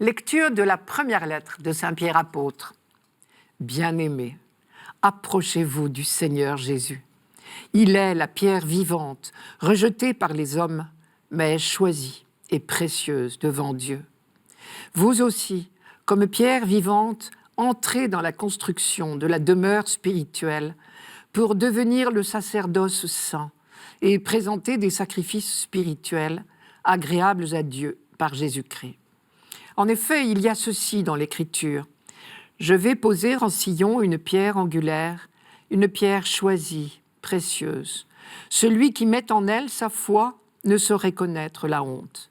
Lecture de la première lettre de Saint Pierre apôtre. Bien-aimés, approchez-vous du Seigneur Jésus. Il est la pierre vivante, rejetée par les hommes, mais choisie et précieuse devant Dieu. Vous aussi, comme pierre vivante, entrez dans la construction de la demeure spirituelle pour devenir le sacerdoce saint et présenter des sacrifices spirituels agréables à Dieu par Jésus-Christ. En effet, il y a ceci dans l'Écriture. Je vais poser en Sion une pierre angulaire, une pierre choisie, précieuse. Celui qui met en elle sa foi ne saurait connaître la honte.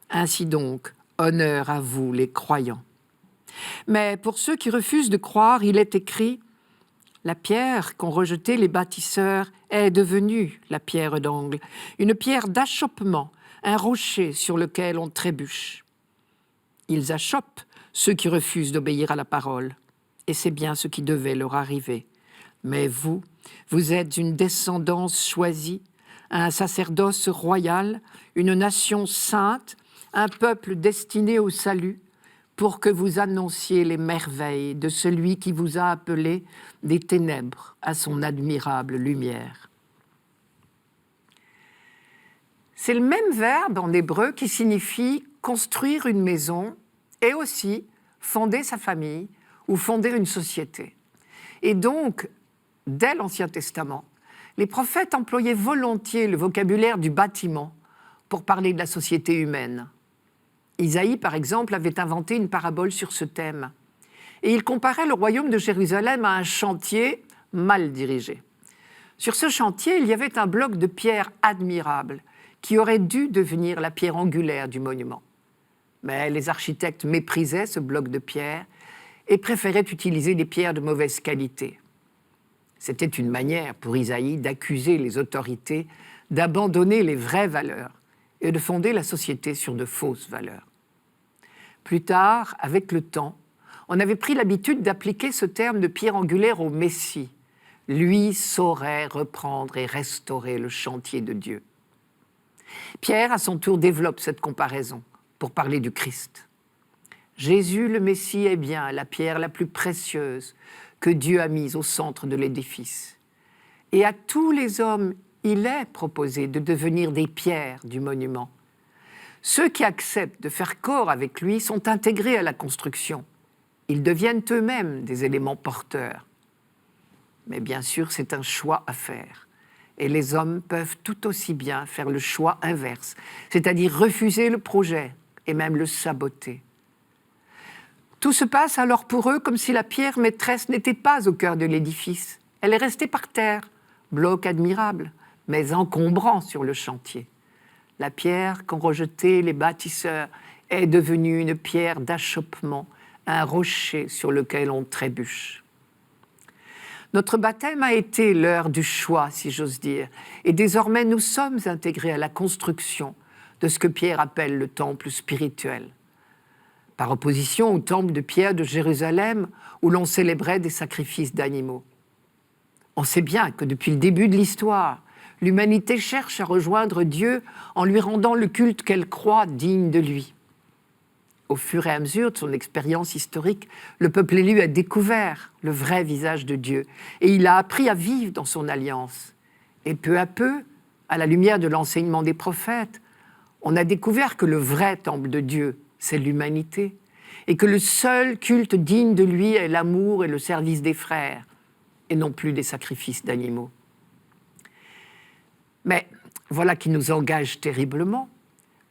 Ainsi donc, honneur à vous, les croyants. Mais pour ceux qui refusent de croire, il est écrit « La pierre qu'ont rejetée les bâtisseurs est devenue la pierre d'angle, une pierre d'achoppement, un rocher sur lequel on trébuche. » Ils achoppent ceux qui refusent d'obéir à la parole. Et c'est bien ce qui devait leur arriver. Mais vous, vous êtes une descendance choisie, un sacerdoce royal, une nation sainte, un peuple destiné au salut, pour que vous annonciez les merveilles de celui qui vous a appelé des ténèbres à son admirable lumière. C'est le même verbe en hébreu qui signifie construire une maison et aussi fonder sa famille ou fonder une société. Et donc, dès l'Ancien Testament, les prophètes employaient volontiers le vocabulaire du bâtiment pour parler de la société humaine. Isaïe, par exemple, avait inventé une parabole sur ce thème. Et il comparait le royaume de Jérusalem à un chantier mal dirigé. Sur ce chantier, il y avait un bloc de pierre admirable qui aurait dû devenir la pierre angulaire du monument. Mais les architectes méprisaient ce bloc de pierre et préféraient utiliser des pierres de mauvaise qualité. C'était une manière pour Isaïe d'accuser les autorités d'abandonner les vraies valeurs et de fonder la société sur de fausses valeurs. Plus tard, avec le temps, on avait pris l'habitude d'appliquer ce terme de pierre angulaire au Messie. Lui saurait reprendre et restaurer le chantier de Dieu. Pierre, à son tour, développe cette comparaison pour parler du Christ. Jésus, le Messie, est bien la pierre la plus précieuse que Dieu a mise au centre de l'édifice. Et à tous les hommes, il est proposé de devenir des pierres du monument. Ceux qui acceptent de faire corps avec lui sont intégrés à la construction. Ils deviennent eux-mêmes des éléments porteurs. Mais bien sûr, c'est un choix à faire. Et les hommes peuvent tout aussi bien faire le choix inverse, c'est-à-dire refuser le projet et même le saboter. Tout se passe alors pour eux comme si la pierre maîtresse n'était pas au cœur de l'édifice. Elle est restée par terre, bloc admirable, mais encombrant sur le chantier. La pierre qu'ont rejetée les bâtisseurs est devenue une pierre d'achoppement, un rocher sur lequel on trébuche. Notre baptême a été l'heure du choix, si j'ose dire, et désormais nous sommes intégrés à la construction de ce que Pierre appelle le temple spirituel, par opposition au temple de Pierre de Jérusalem où l'on célébrait des sacrifices d'animaux. On sait bien que depuis le début de l'histoire, l'humanité cherche à rejoindre Dieu en lui rendant le culte qu'elle croit digne de lui. Au fur et à mesure de son expérience historique, le peuple élu a découvert le vrai visage de Dieu et il a appris à vivre dans son alliance. Et peu à peu, à la lumière de l'enseignement des prophètes, on a découvert que le vrai temple de Dieu, c'est l'humanité et que le seul culte digne de lui est l'amour et le service des frères et non plus des sacrifices d'animaux. Mais voilà qui nous engage terriblement.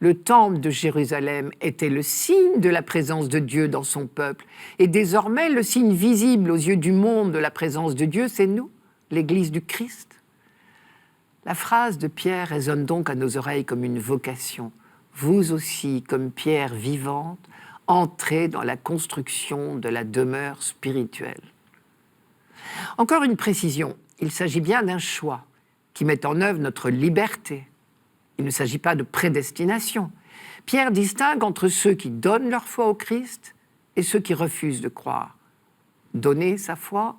Le temple de Jérusalem était le signe de la présence de Dieu dans son peuple. Et désormais, le signe visible aux yeux du monde de la présence de Dieu, c'est nous, l'Église du Christ. La phrase de Pierre résonne donc à nos oreilles comme une vocation. Vous aussi, comme pierre vivante, entrez dans la construction de la demeure spirituelle. Encore une précision, il s'agit bien d'un choix qui met en œuvre notre liberté. Il ne s'agit pas de prédestination. Pierre distingue entre ceux qui donnent leur foi au Christ et ceux qui refusent de croire. Donner sa foi,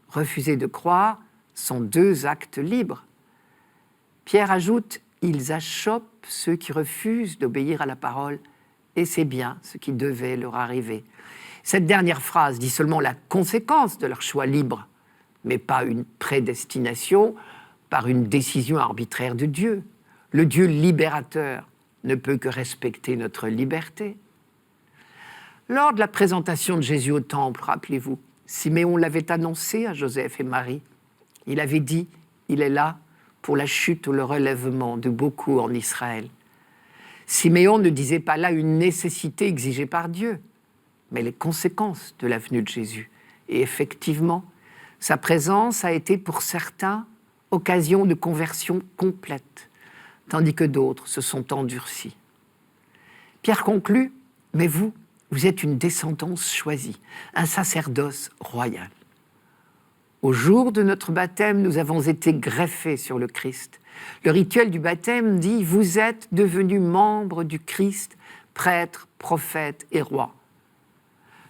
refuser de croire sont deux actes libres. Pierre ajoute « Ils achoppent ceux qui refusent d'obéir à la parole et c'est bien ce qui devait leur arriver. Cette dernière phrase dit seulement la conséquence de leur choix libre, mais pas une prédestination par une décision arbitraire de Dieu. Le Dieu libérateur ne peut que respecter notre liberté. Lors de la présentation de Jésus au temple, rappelez-vous, Siméon l'avait annoncé à Joseph et Marie. Il avait dit, il est là pour la chute ou le relèvement de beaucoup en Israël. Siméon ne disait pas là une nécessité exigée par Dieu, mais les conséquences de la venue de Jésus. Et effectivement, sa présence a été pour certains occasion de conversion complète, tandis que d'autres se sont endurcis. Pierre conclut, mais vous êtes une descendance choisie, un sacerdoce royal. Au jour de notre baptême, nous avons été greffés sur le Christ. Le rituel du baptême dit « Vous êtes devenus membres du Christ, prêtre, prophète et roi ».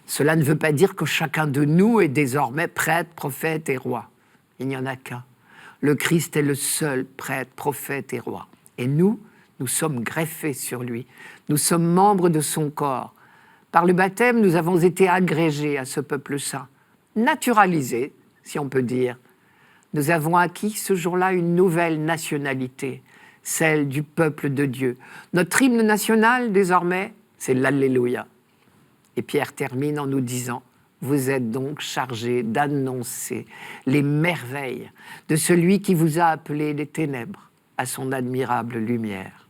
Cela ne veut pas dire que chacun de nous est désormais prêtre, prophète et roi. Il n'y en a qu'un. Le Christ est le seul prêtre, prophète et roi. Et nous sommes greffés sur lui. Nous sommes membres de son corps. Par le baptême, nous avons été agrégés à ce peuple saint, naturalisés, si on peut dire. Nous avons acquis ce jour-là une nouvelle nationalité, celle du peuple de Dieu. Notre hymne national, désormais, c'est l'Alléluia. Et Pierre termine en nous disant « Vous êtes donc chargés d'annoncer les merveilles de celui qui vous a appelés des ténèbres à son admirable lumière. »